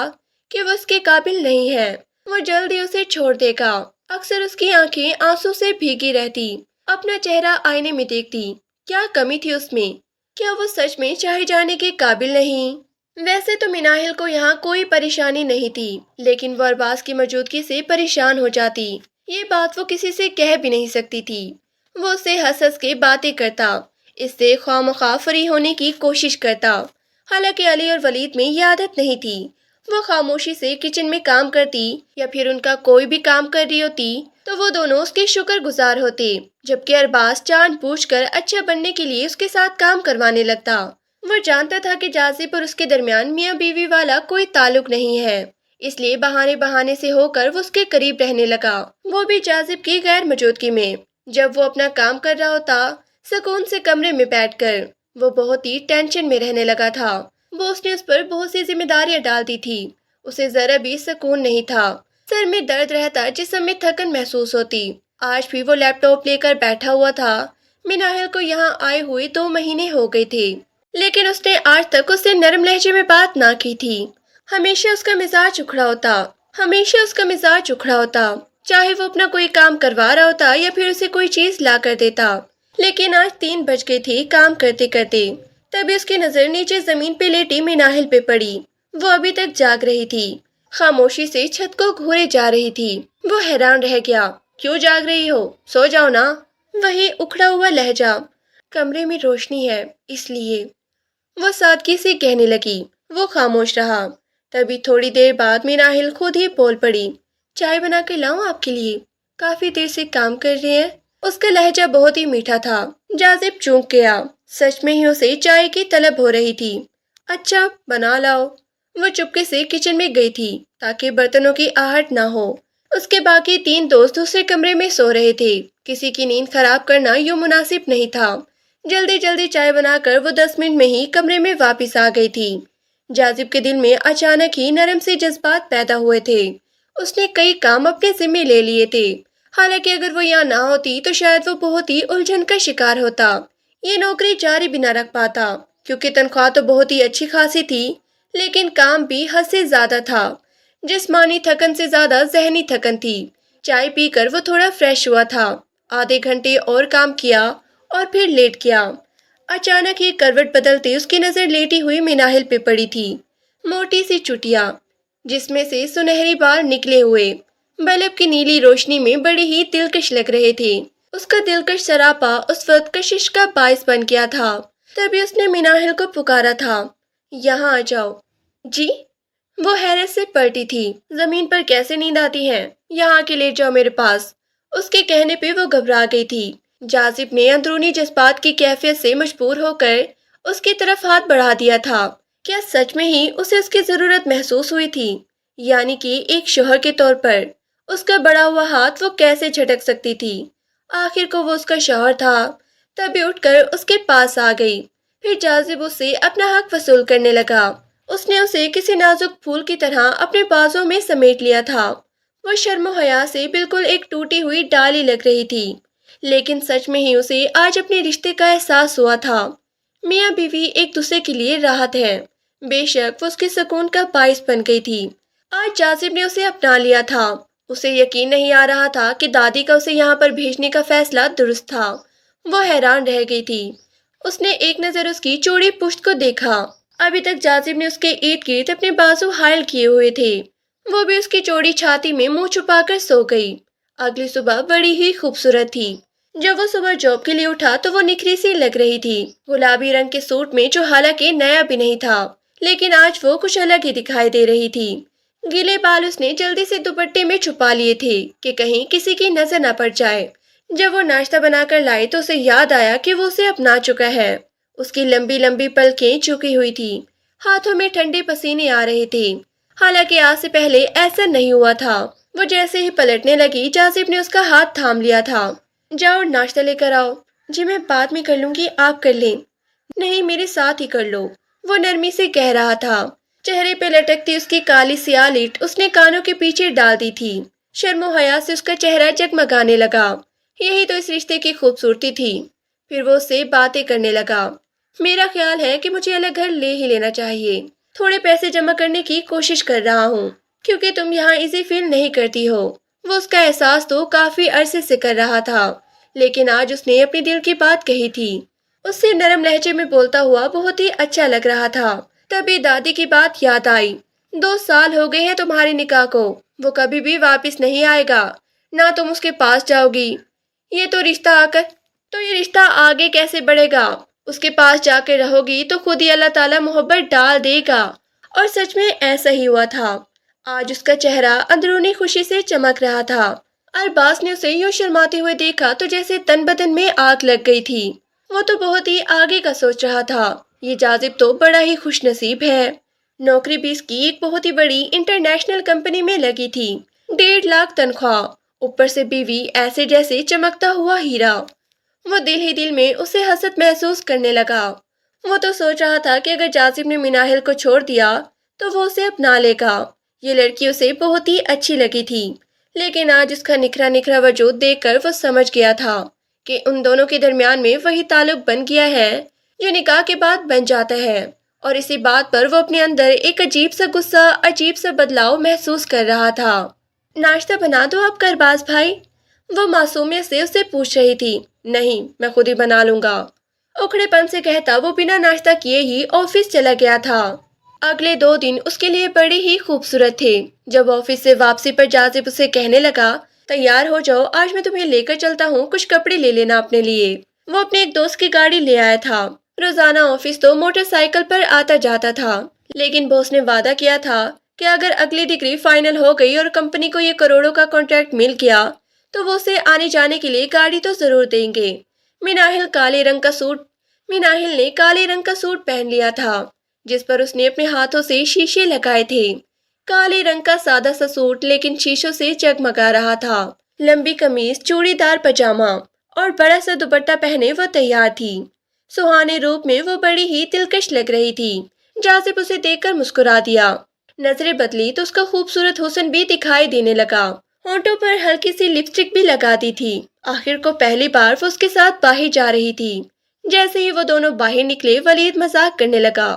کہ وہ اس کے قابل نہیں ہے۔ وہ جلدی اسے چھوڑ دے گا۔ اکثر اس کی آنکھیں آنسو سے بھیگی رہتی، اپنا چہرہ آئینے میں دیکھتی۔ کیا کمی تھی اس میں؟ کیا وہ سچ میں چاہے جانے کے قابل نہیں؟ ویسے تو مناہل کو یہاں کوئی پریشانی نہیں تھی، لیکن وہ ارباز کی موجودگی سے پریشان ہو جاتی۔ یہ بات وہ کسی سے کہہ بھی نہیں سکتی تھی۔ وہ اسے ہنس ہنس کے باتیں کرتا، اس سے خواہ مخواہ فری ہونے کی کوشش کرتا۔ حالانکہ علی اور ولید میں یہ عادت نہیں تھی۔ وہ خاموشی سے کچن میں کام کرتی یا پھر ان کا کوئی بھی کام کر رہی ہوتی تو وہ دونوں اس کے شکر گزار ہوتے، جبکہ ارباز جان بوجھ کر اچھا بننے کے لیے اس کے ساتھ کام کروانے لگتا۔ وہ جانتا تھا کہ جاذب اور اس کے درمیان میاں بیوی والا کوئی تعلق نہیں ہے، اس لیے بہانے سے ہو کر وہ اس کے قریب رہنے لگا، وہ بھی جاذب کی غیر موجودگی میں۔ جب وہ اپنا کام کر رہا ہوتا سکون سے کمرے میں بیٹھ کر، وہ بہت ہی ٹینشن میں رہنے لگا تھا۔ اس نے اس پر بہت سی ذمہ داریاں ڈال دی تھی، اسے ذرا بھی سکون نہیں تھا، سر میں درد رہتا، جسم میں تھکن محسوس ہوتی۔ آج بھی وہ لیپ ٹاپ لے کر بیٹھا ہوا تھا۔ مناہل کو یہاں آئے ہوئے 2 مہینے ہو گئے تھے، لیکن اس نے آج تک اس سے نرم لہجے میں بات نہ کی تھی۔ ہمیشہ اس کا مزاج اکھڑا ہوتا، چاہے وہ اپنا کوئی کام کروا رہا ہوتا یا پھر اسے کوئی چیز لا کر دیتا۔ لیکن آج 3 بج گئے تھے کام کرتے کرتے، تبھی اس کی نظر نیچے زمین پہ لیٹی مناہل پہ پڑی۔ وہ ابھی تک جاگ رہی تھی، خاموشی سے چھت کو گھورے جا رہی تھی۔ وہ حیران رہ گیا، کیوں جاگ رہی ہو؟ سو جاؤ نا۔ وہی اکھڑا ہوا لہجہ، کمرے میں روشنی ہے اس لیے، وہ سادگی سے کہنے لگی۔ وہ خاموش رہا، تبھی تھوڑی دیر بعد مناہل خود ہی بول پڑی، چائے بنا کے لاؤں آپ کے لیے؟ کافی دیر سے کام کر رہے ہیں۔ اس کا لہجہ بہت ہی میٹھا تھا۔ جاذب چونک گیا، سچ میں ہی اسے چائے کی طلب ہو رہی تھی۔ اچھا بنا لاؤ۔ وہ چپکے سے کچن میں گئی تھی تاکہ برتنوں کی آہٹ نہ ہو۔ اس کے باقی 3 دوست دوسرے کمرے میں سو رہے تھے، کسی کی نیند خراب کرنا یوں مناسب نہیں تھا۔ جلدی جلدی چائے بنا کر وہ 10 منٹ میں ہی کمرے میں واپس آ گئی تھی۔ جاذب کے دل میں اچانک ہی نرم سے جذبات پیدا ہوئے تھے۔ اس نے کئی کام اپنے ذمے لے لیے تھے، حالانکہ اگر وہ یہاں نہ ہوتی تو شاید وہ بہت ہی الجھن کا شکار ہوتا۔ یہ نوکری جاری بھی نہ رکھ پاتا، کیونکہ تنخواہ تو بہت ہی اچھی خاصی تھی، لیکن کام بھی حد سے زیادہ تھا۔ جسمانی تھکن سے زیادہ ذہنی تھکن تھی۔ چائے پی کر وہ تھوڑا فریش ہوا تھا، آدھے گھنٹے اور کام کیا اور پھر لیٹ گیا۔ اچانک ہی کروٹ بدلتے اس کی نظر لیٹی ہوئی مناہل پہ پڑی تھی، موٹی سی چٹیا جس میں سے سنہری بال نکلے ہوئے بلب کی نیلی روشنی میں بڑی ہی دلکش لگ رہے تھے۔ اس کا دلکش سراپا اس وقت کشش کا باعث بن گیا تھا۔ تبھی اس نے مناہل کو پکارا تھا، یہاں آ جاؤ۔ جی؟ وہ حیرت سے پلٹی تھی، زمین پر کیسے نیند آتی ہے؟ یہاں آ کے لیٹ جاؤ میرے پاس۔ اس کے کہنے پہ وہ گھبرا گئی تھی۔ جاذب نے اندرونی جذبات کی کیفیت سے مجبور ہو کر اس کی طرف ہاتھ بڑھا دیا تھا۔ کیا سچ میں ہی اسے اس کی ضرورت محسوس ہوئی تھی؟ یعنی کہ ایک شوہر کے طور پر اس کا بڑا ہوا ہاتھ وہ کیسے جھٹک سکتی تھی؟ آخر کو وہ اس کا شوہر تھا۔ تبھی اٹھ کر اس کے پاس آ گئی، پھر جاذب اس سے اپنا حق وصول کرنے لگا۔ اس نے اسے کسی نازک پھول کی طرح اپنے بازوں میں سمیٹ لیا تھا۔ وہ شرم و حیا سے بالکل ایک ٹوٹی ہوئی ڈالی لگ رہی تھی، لیکن سچ میں ہی اسے آج اپنے رشتے کا احساس ہوا تھا۔ میاں بیوی ایک دوسرے کے لیے راحت ہے۔ بے شک وہ اس کے سکون کا باعث بن گئی تھی۔ آج جاذب نے اسے اپنا لیا تھا۔ اسے یقین نہیں آ رہا تھا کہ دادی کا اسے یہاں پر بھیجنے کا فیصلہ درست تھا۔ وہ حیران رہ گئی تھی۔ اس نے ایک نظر اس کی چوڑی پشت کو دیکھا۔ ابھی تک جاذب نے اس کے ارد گرد اپنے بازو حائل کیے ہوئے تھے۔ وہ بھی اس کی چوڑی چھاتی میں منہ چھپا کر سو گئی۔ اگلی صبح بڑی ہی خوبصورت تھی۔ جب وہ صبح جاب کے لیے اٹھا تو وہ نکھری سی لگ رہی تھی، گلابی رنگ کے سوٹ میں جو حالانکہ نیا بھی نہیں تھا، لیکن آج وہ کچھ الگ ہی دکھائی دے رہی تھی۔ گیلے بال اس نے جلدی سے دوپٹے میں چھپا لیے تھے کہ کہیں کسی کی نظر نہ پڑ جائے۔ جب وہ ناشتہ بنا کر لائی تو اسے یاد آیا کہ وہ اسے اپنا چکا ہے۔ اس کی لمبی لمبی پلکیں جھکی ہوئی تھی، ہاتھوں میں ٹھنڈے پسینے آ رہے تھے، حالانکہ آج سے پہلے ایسا نہیں ہوا تھا۔ وہ جیسے ہی پلٹنے لگی، جاذب نے اس کا ہاتھ تھام لیا تھا۔ جاؤ ناشتہ لے کر آؤ۔ جی میں بعد میں کر لوں گی، آپ کر لیں۔ نہیں، میرے ساتھ ہی کر لو، وہ نرمی سے کہہ رہا تھا۔ چہرے پہ لٹکتی اس کی کالی سیاہ لٹ اس نے کانوں کے پیچھے ڈال دی تھی۔ شرم و حیا سے اس کا چہرہ جگمگانے لگا۔ یہی تو اس رشتے کی خوبصورتی تھی۔ پھر وہ اس سے باتیں کرنے لگا۔ میرا خیال ہے کہ مجھے الگ گھر لے ہی لینا چاہیے۔ تھوڑے پیسے جمع کرنے کی کوشش کر رہا ہوں، کیونکہ تم یہاں ایزی فیل نہیں کرتی ہو۔ وہ اس کا احساس تو کافی عرصے سے کر رہا تھا، لیکن آج اس نے اپنی دل کی بات کہی تھی۔ اس سے نرم لہجے میں بولتا ہوا بہت ہی اچھا لگ رہا تھا۔ تبھی دادی کی بات یاد آئی۔ 2 سال ہو گئے ہیں تمہارے نکاح کو، وہ کبھی بھی واپس نہیں آئے گا، نہ تم اس کے پاس جاؤ گی۔ یہ رشتہ آگے کیسے بڑھے گا؟ اس کے پاس جا کے رہو گی تو خود ہی اللہ تعالیٰ محبت ڈال دے گا۔ اور سچ میں ایسا ہی ہوا تھا۔ آج اس کا چہرہ اندرونی خوشی سے چمک رہا تھا۔ ارباز نے اسے یوں شرماتے ہوئے دیکھا تو جیسے تن بدن میں آگ لگ گئی تھی۔ وہ تو بہت ہی آگے کا سوچ رہا تھا۔ یہ جاذب تو بڑا ہی خوش نصیب ہے۔ نوکری بھی اس کی ایک بہت ہی بڑی انٹرنیشنل کمپنی میں لگی تھی۔ 1.5 لاکھ تنخواہ، اوپر سے بیوی ایسے جیسے چمکتا ہوا ہیرا۔ وہ دل ہی دل میں اسے حسد محسوس کرنے لگا۔ وہ تو سوچ رہا تھا کہ اگر جاذب نے مناہل کو چھوڑ دیا تو وہ اسے اپنا لے گا۔ یہ لڑکی اسے بہت ہی اچھی لگی تھی، لیکن آج اس کا نکھرا نکھرا وجود دیکھ کر وہ سمجھ گیا تھا کہ ان دونوں کے درمیان میں وہی تعلق بن گیا ہے جو نکاح کے بعد بن جاتا ہے، اور اسی بات پر وہ اپنے اندر ایک عجیب سا غصہ، عجیب سا بدلاؤ محسوس کر رہا تھا۔ ناشتہ بنا دو آپ کا ارباز بھائی، وہ معصومیت سے اسے پوچھ رہی تھی۔ نہیں، میں خود ہی بنا لوں گا، اکھڑے پن سے کہتا وہ بنا ناشتہ کیے ہی آفس چلا گیا تھا۔ اگلے 2 دن اس کے لیے بڑے ہی خوبصورت تھے۔ جب آفس سے واپسی پر جاذب اسے کہنے لگا، تیار ہو جاؤ، آج میں تمہیں لے کر چلتا ہوں، کچھ کپڑے لے لینا اپنے لیے۔ وہ اپنے ایک دوست کی گاڑی لے آیا تھا۔ روزانہ آفس تو موٹر سائیکل پر آتا جاتا تھا، لیکن باس نے وعدہ کیا تھا کہ اگر اگلی ڈگری فائنل ہو گئی اور کمپنی کو یہ کروڑوں کا کانٹریکٹ مل گیا تو وہ اسے آنے جانے کے لیے گاڑی تو ضرور دیں گے۔ مناہل نے کالے رنگ کا سوٹ پہن لیا تھا، جس پر اس نے اپنے ہاتھوں سے شیشے لگائے تھے۔ کالے رنگ کا سادہ سا سوٹ لیکن شیشوں سے جگمگا رہا تھا۔ لمبی قمیض، چوڑی دار پاجامہ اور بڑا سا دوپٹہ پہنے وہ تیار تھی۔ سہانے روپ میں وہ بڑی ہی دلکش لگ رہی تھی۔ جاذب اسے دیکھ کر مسکرا دیا۔ نظریں بدلی تو اس کا خوبصورت حسن بھی دکھائی دینے لگا۔ ہونٹوں پر ہلکی سی لپسٹک بھی لگا دی تھی۔ آخر کو پہلی بار وہ اس کے ساتھ باہر جا رہی تھی۔ جیسے ہی وہ دونوں باہر نکلے، ولید مذاق کرنے لگا۔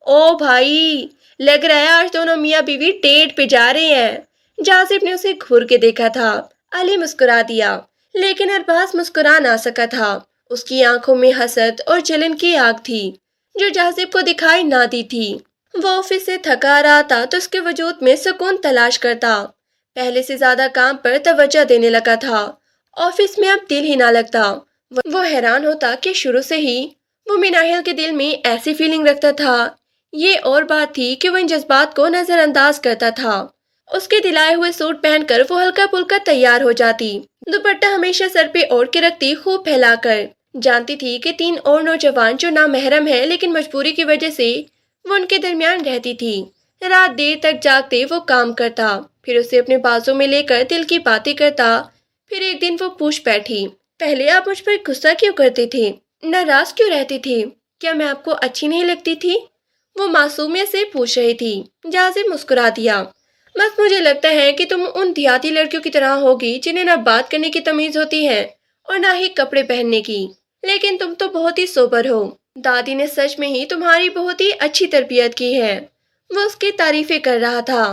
او بھائی، لگ رہا ہے آج دونوں میاں بیوی ڈیٹ پہ جا رہے ہیں۔ جاذب نے اسے گھور کے دیکھا تھا۔ علی مسکرا دیا، لیکن ارباز مسکرا نہ سکا تھا۔ اس کی آنکھوں میں حسد اور جلن کی آگ تھی جو جاذب کو دکھائی نہ دی تھی۔ وہ آفس سے تھکا رہا تھا تو اس کے وجود میں سکون تلاش کرتا۔ پہلے سے زیادہ کام پر توجہ دینے لگا تھا۔ آفس میں اب دل ہی نہ لگتا۔ وہ حیران ہوتا کہ شروع سے ہی وہ مناہل کے دل میں ایسی فیلنگ رکھتا تھا۔ یہ اور بات تھی کہ وہ ان جذبات کو نظر انداز کرتا تھا۔ اس کے دلائے ہوئے سوٹ پہن کر وہ ہلکا پھلکا تیار ہو جاتی، دوپٹہ ہمیشہ سر پہ اوڑھ کے رکھتی، خوب پھیلا کر۔ جانتی تھی کہ 3 اور نوجوان جو نامحرم ہیں لیکن مجبوری کی وجہ سے وہ ان کے درمیان رہتی تھی۔ رات دیر تک جاگتے وہ کام کرتا، پھر اسے اپنے بازو میں لے کر دل کی باتیں کرتا۔ پھر ایک دن وہ پوچھ بیٹھی، پہلے آپ مجھ پر غصہ کیوں کرتے تھے، ناراض کیوں رہتے تھے؟ کیا میں آپ کو اچھی نہیں لگتی تھی؟ وہ معصومیت سے پوچھ رہی تھی۔ جازب مسکرا دیا۔ بس مجھے لگتا ہے کہ تم ان دیہاتی لڑکیوں کی طرح ہوگی جنہیں نہ بات کرنے کی تمیز ہوتی ہے اور نہ ہی کپڑے پہننے کی، لیکن تم تو بہت ہی سوبر ہو۔ دادی نے سچ میں ہی تمہاری بہت ہی اچھی تربیت کی ہے۔ وہ اس کی تعریفیں کر رہا تھا۔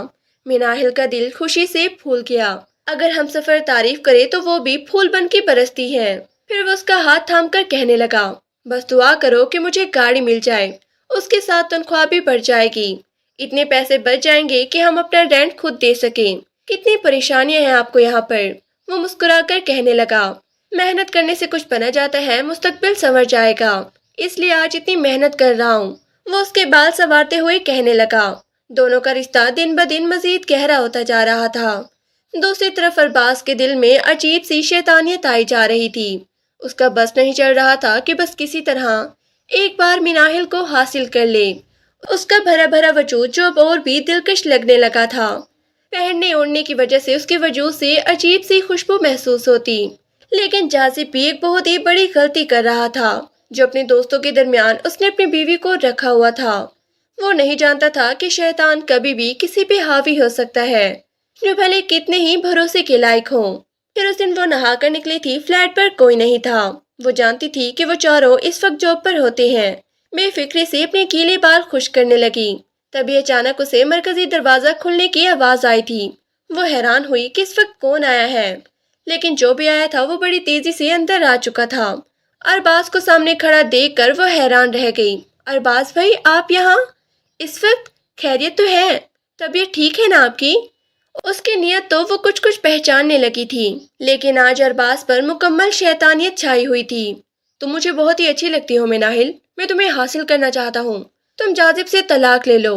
مناہل کا دل خوشی سے پھول گیا۔ اگر ہم سفر تعریف کرے تو وہ بھی پھول بن کے برستی ہے۔ پھر وہ اس کا ہاتھ تھام کر کہنے لگا، بس دعا کرو کہ مجھے گاڑی مل جائے، اس کے ساتھ تنخواہ بھی بڑھ جائے گی، اتنے پیسے بچ جائیں گے کہ ہم اپنا رینٹ خود دے سکیں۔ کتنی پریشانیاں ہیں آپ کو یہاں پر۔ وہ مسکرا کر کہنے لگا، محنت کرنے سے کچھ بنا جاتا ہے، مستقبل سنور جائے گا، اس لیے آج اتنی محنت کر رہا ہوں۔ وہ اس کے بال سنوارتے ہوئے کہنے لگا۔ دونوں کا رشتہ دن بدن مزید گہرا ہوتا جا رہا تھا۔ دوسری طرف ارباز کے دل میں عجیب سی شیطانیت آئی جا رہی تھی۔ اس کا بس نہیں چل رہا تھا کہ بس کسی طرح ایک بار مناہل کو حاصل کر لے۔ اس کا بھرا بھرا وجود جو اب اور بھی دلکش لگنے لگا تھا۔ پہننے اوڑھنے کی وجہ سے اس کے وجود سے عجیب سی خوشبو محسوس ہوتی، لیکن جازب بھی ایک بہت ہی بڑی غلطی کر رہا تھا جو اپنے دوستوں کے درمیان اس نے اپنی بیوی کو رکھا ہوا تھا۔ وہ نہیں جانتا تھا کہ شیطان کبھی بھی کسی پہ حاوی ہو سکتا ہے، جو بھلے کتنے ہی بھروسے کے لائق ہوں۔ پھر اس دن وہ نہا کر نکلی تھی، فلیٹ پر کوئی نہیں تھا۔ وہ جانتی تھی کہ وہ چاروں اس وقت جاب پر ہوتے ہیں۔ بے فکری سے اپنے گیلے بال خشک کرنے لگی، تبھی اچانک اسے مرکزی دروازہ کھلنے کی آواز آئی تھی۔ وہ حیران ہوئی کہ اس وقت کون آیا ہے، لیکن جو بھی آیا تھا وہ بڑی تیزی سے اندر آ چکا تھا۔ ارباز کو سامنے کھڑا دیکھ کر وہ حیران رہ گئی۔ ارباز بھائی، آپ یہاں اس وقت؟ خیریت تو ہے؟ طبیعت ٹھیک ہے نا آپ کی؟ اس کی نیت تو وہ کچھ پہچاننے لگی تھی، لیکن آج ارباز پر مکمل شیطانیت چھائی ہوئی تھی۔ تم مجھے بہت ہی اچھی لگتی ہو مناہل، میں تمہیں حاصل کرنا چاہتا ہوں، تم جازب سے طلاق لے لو۔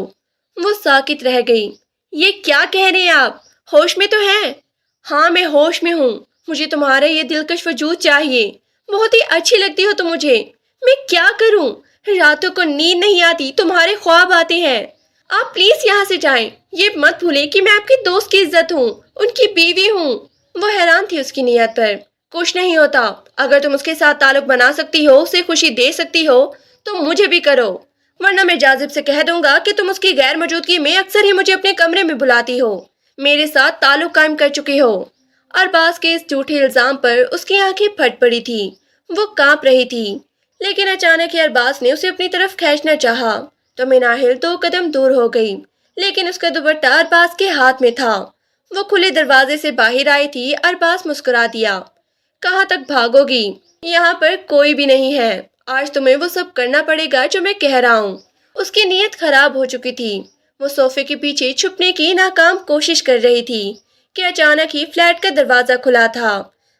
وہ ساکت رہ گئی۔ یہ کیا کہہ رہے ہیں آپ؟ ہوش میں تو ہیں؟ ہاں میں ہوش میں ہوں، مجھے تمہارا یہ دلکش وجود چاہیے، بہت ہی اچھی لگتی ہو تم مجھے۔ میں کیا کروں؟ راتوں کو نیند نہیں آتی، تمہارے خواب آتے ہیں۔ آپ پلیز یہاں سے جائیں، یہ مت بھولیں کہ میں آپ کے دوست کی عزت ہوں، ان کی بیوی ہوں۔ وہ حیران تھی اس کی نیت پر۔ کچھ نہیں ہوتا، اگر تم اس کے ساتھ تعلق بنا سکتی ہو، اسے خوشی دے سکتی ہو تو مجھے بھی کرو، ورنہ میں جازب سے کہہ دوں گا کہ تم اس کی غیر موجودگی میں اکثر ہی مجھے اپنے کمرے میں بلاتی ہو، میرے ساتھ تعلق قائم کر چکی ہو۔ ارباز کے اس جھوٹے الزام پر اس کی آنکھیں پھٹ پڑی تھی، وہ کانپ رہی تھی، لیکن اچانک ہی ارباز نے اسے اپنی طرف کھینچنا چاہا تو مناہل 2 قدم دور ہو گئی، لیکن اس کا دوپٹہ ارباز کے ہاتھ میں تھا۔ وہ کھلے دروازے سے باہر آئی تھی۔ ارباز مسکرا دیا۔ کہاں تک بھاگو گی؟ یہاں پر کوئی بھی نہیں ہے، آج تمہیں وہ سب کرنا پڑے گا جو میں کہہ رہا ہوں۔ اس کی نیت خراب ہو چکی تھی۔ وہ صوفے کے پیچھے چھپنے کی ناکام کوشش کر رہی تھی کہ اچانک ہی فلیٹ کا دروازہ کھلا تھا۔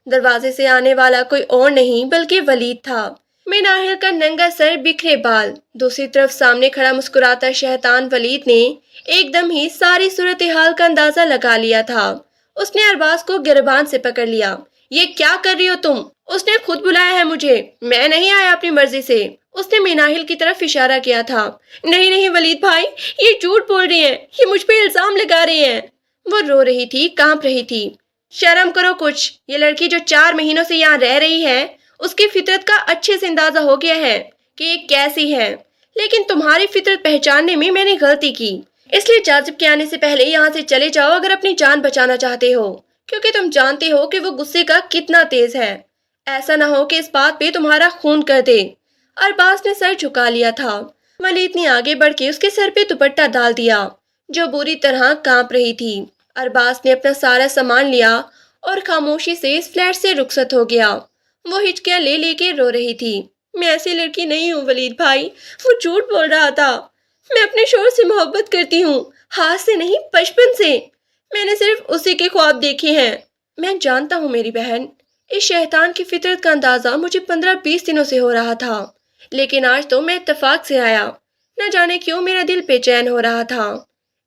دروازے سے آنے والا کوئی اور نہیں بلکہ ولید تھا۔ مناہل کا ننگا سر، بکھرے بال، دوسری طرف سامنے کھڑا مسکراتا شیطان ولید نے ایک دم ہی ساری صورتحال کا اندازہ لگا لیا تھا۔ اس نے ارباز کو گریبان سے پکڑ لیا۔ یہ کیا کر رہی ہو تم؟ اس نے خود بلایا ہے مجھے، میں نہیں آیا اپنی مرضی سے۔ اس نے مناہل کی طرف اشارہ کیا تھا۔ نہیں نہیں ولید بھائی، یہ جھوٹ بول رہی ہیں، یہ مجھ پہ الزام لگا رہی ہیں۔ وہ رو رہی تھی، کانپ رہی تھی۔ شرم کرو کچھ، یہ لڑکی جو 4 مہینوں سے یہاں رہ رہی ہے، اس کی فطرت کا اچھے سے اندازہ ہو گیا ہے کہ یہ کیسی ہے، لیکن تمہاری فطرت پہچاننے میں نے غلطی کی، اس لیے جازب کے آنے سے پہلے یہاں سے چلے جاؤ اگر اپنی جان بچانا چاہتے ہو، کیونکہ تم جانتے ہو کہ وہ غصے کا کتنا تیز ہے۔ ایسا نہ ہو کہ اس بات پہ تمہارا خون کر دے۔ ارباز نے سر جھکا لیا تھا۔ ولید نے آگے بڑھ کے اس کے سر پہ دوپٹہ ڈال دیا جو بری طرح کانپ رہی تھی۔ ارباز نے اپنا سارا سامان لیا اور خاموشی سے اس فلیٹ سے رخصت ہو گیا۔ وہ ہچکیاں لے لے کے رو رہی تھی۔ میں ایسی لڑکی نہیں ہوں ولید بھائی، وہ جھوٹ بول رہا تھا، میں اپنے شوہر سے محبت کرتی ہوں، ہاتھ سے نہیں بچپن سے، میں نے صرف اسی کے خواب دیکھے ہیں۔ میں جانتا ہوں میری بہن، اس شیطان کی فطرت کا اندازہ مجھے 15-20 دنوں سے ہو رہا تھا، لیکن آج تو میں اتفاق سے آیا، نہ جانے کیوں میرا دل بے چین ہو رہا تھا،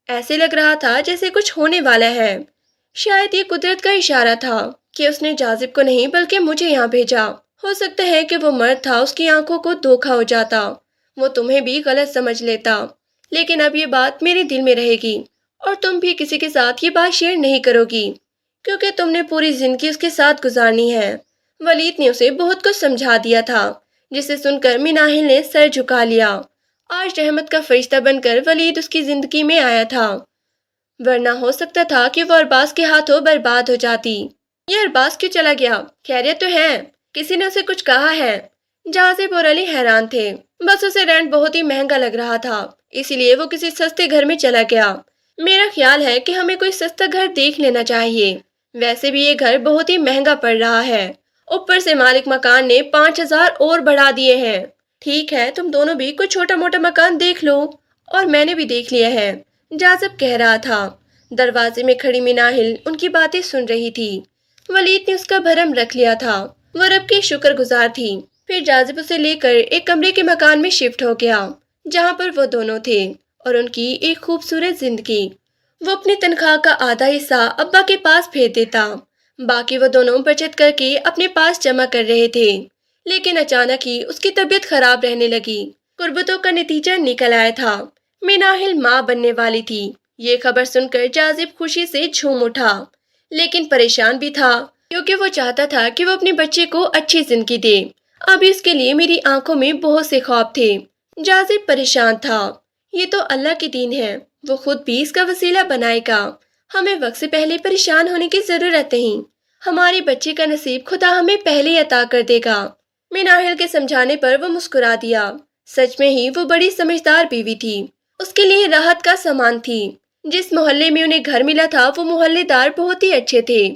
ایسے لگ رہا تھا جیسے کچھ ہونے والا ہے۔ شاید یہ قدرت کا اشارہ تھا کہ اس نے جازب کو نہیں بلکہ مجھے یہاں بھیجا۔ ہو سکتا ہے کہ وہ مرد تھا، اس کی آنکھوں کو دھوکا ہو جاتا، وہ تمہیں بھی غلط سمجھ لیتا، لیکن اب یہ بات میرے دل میں رہے گی اور تم بھی کسی کے ساتھ یہ بات شیئر نہیں کرو گی کیونکہ تم نے پوری زندگی اس کے ساتھ گزارنی ہے۔ ولید نے اسے بہت کچھ سمجھا دیا تھا، جسے سن کر مناہل نے سر جھکا لیا۔ آج رحمت کا فرشتہ بن کر ولید اس کی زندگی میں آیا تھا، ورنہ ہو سکتا تھا کہ وہ ارباز کے ہاتھوں برباد ہو جاتی۔ یہ ارباز کیوں چلا گیا؟ خیریت تو ہے؟ کسی نے اسے کچھ کہا ہے؟ جازب اور علی حیران تھے۔ بس اسے رینٹ بہت ہی مہنگا لگ رہا تھا، اسی لیے وہ کسی سستے گھر میں چلا گیا۔ میرا خیال ہے کہ ہمیں کوئی سستا گھر دیکھ لینا چاہیے، ویسے بھی یہ گھر بہت ہی مہنگا پڑ رہا ہے، اوپر سے مالک مکان نے 5,000 اور بڑھا دیے ہیں۔ ٹھیک ہے، تم دونوں بھی کوئی چھوٹا موٹا مکان دیکھ لو، اور میں نے بھی دیکھ لیا ہے، جازب کہہ رہا تھا۔ دروازے میں کھڑی مناہل ان کی باتیں سن رہی تھی۔ ولید نے اس کا بھرم رکھ لیا تھا، وہ رب کی شکر گزار تھی۔ پھر جازب اسے لے کر ایک کمرے کے مکان میں شفٹ ہو گیا، جہاں پر وہ دونوں تھے اور ان کی ایک خوبصورت زندگی۔ وہ اپنی تنخواہ کا آدھا حصہ ابا کے پاس بھیج دیتا، باقی وہ دونوں بچت کر کے اپنے پاس جمع کر رہے تھے۔ لیکن اچانک ہی اس کی طبیعت خراب رہنے لگی۔ قربتوں کا نتیجہ نکل آیا تھا، مناہل ماں بننے والی تھی۔ یہ خبر سن کر جازب خوشی سے جھوم اٹھا، لیکن پریشان بھی تھا، کیونکہ وہ چاہتا تھا کہ وہ اپنے بچے کو اچھی زندگی دے۔ ابھی اس کے لیے میری آنکھوں میں بہت سے خواب تھے۔ جازب پریشان تھا۔ یہ تو اللہ کی دین ہے، وہ خود بھی اس کا وسیلہ بنائے گا، ہمیں وقت سے پہلے پریشان ہونے کی ضرورت نہیں۔ ہمارے بچے کا نصیب خدا ہمیں پہلے ہی عطا کر دے گا۔ مناہل کے سمجھانے پر وہ مسکرا دیا۔ سچ میں ہی وہ بڑی سمجھدار بیوی تھی، اس کے لیے راحت کا سامان تھی۔ جس محلے میں انہیں گھر ملا تھا وہ محلے دار بہت ہی اچھے تھے۔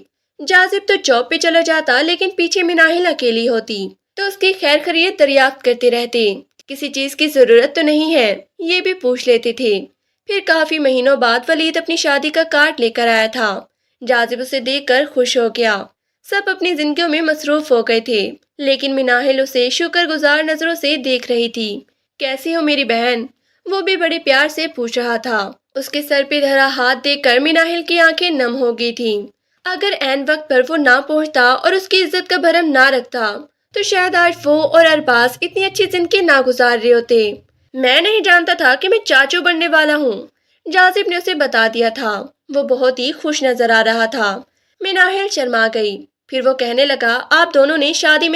جازب تو جاب پہ چلا جاتا، لیکن پیچھے مناہل اکیلی ہوتی تو اس کی خیر خیریت دریافت کرتے رہتے۔ کسی چیز کی ضرورت تو نہیں ہے، یہ بھی پوچھ لیتے تھے۔ پھر کافی مہینوں بعد ولید اپنی شادی کا کارڈ لے کر آیا تھا۔ جازب اسے دیکھ کر خوش ہو گیا۔ سب اپنی زندگیوں میں مصروف ہو گئے تھے، لیکن مناہل اسے شکر گزار نظروں سے دیکھ رہی تھی۔ کیسی ہو میری بہن؟ وہ بھی بڑے پیار سے پوچھ رہا تھا۔ اس کے سر پہ دھرا ہاتھ دیکھ کر مناہل کی آنکھیں نم ہو گئی تھیں۔ اگر عین وقت پر وہ نہ پہنچتا اور اس کی عزت کا بھرم نہ رکھتا تو شاید آج وہ اور ارباز اتنی اچھی زندگی نہ گزار رہے ہوتے۔ میں نہیں جانتا تھا کہ میں چاچو بننے والا ہوں، جازب نے اسے بتا دیا تھا۔ وہ بہت ہی خوش نظر آ رہا تھا۔ مناہل شرما گئی۔ پھر وہ کہنے لگا آپ دونوں نے شادی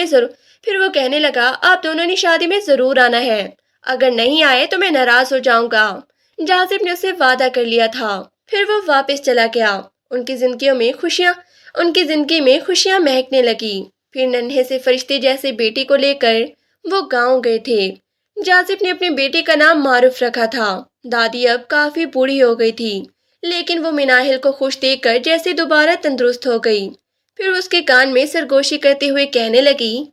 میں ضرور آنا ہے، اگر نہیں آئے تو میں ناراض ہو جاؤں گا۔ جازب نے اسے وعدہ کر لیا تھا۔ پھر وہ واپس چلا گیا۔ ان کی زندگی میں خوشیاں مہکنے لگی۔ پھر ننھے سے فرشتے جیسے بیٹے کو لے کر وہ گاؤں گئے تھے۔ جازب نے اپنے بیٹے کا نام معروف رکھا تھا۔ دادی اب کافی بوڑھی ہو گئی تھی، لیکن وہ مناہل کو خوش دیکھ کر جیسے دوبارہ تندرست ہو گئی۔ پھر اس کے کان میں سرگوشی کرتے ہوئے کہنے لگی،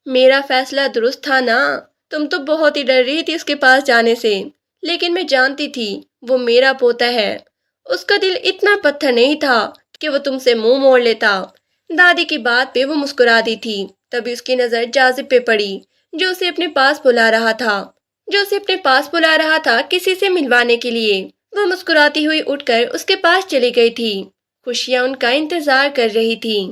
میرا فیصلہ درست تھا نا؟ تم تو بہت ہی ڈر رہی تھی اس کے پاس جانے سے، لیکن میں جانتی تھی وہ میرا پوتا ہے۔ اس کا دل اتنا پتھر نہیں تھا کہ وہ تم سے منہ موڑ لیتا۔ دادی کی بات پہ وہ مسکرا دی تھی۔ تبھی اس کی نظر جازب پہ پڑی، جو اسے اپنے پاس بلا رہا تھا کسی سے ملوانے کے لیے۔ وہ مسکراتی ہوئی اٹھ کر اس کے پاس چلی گئی تھی۔ خوشیاں ان کا انتظار کر رہی تھی۔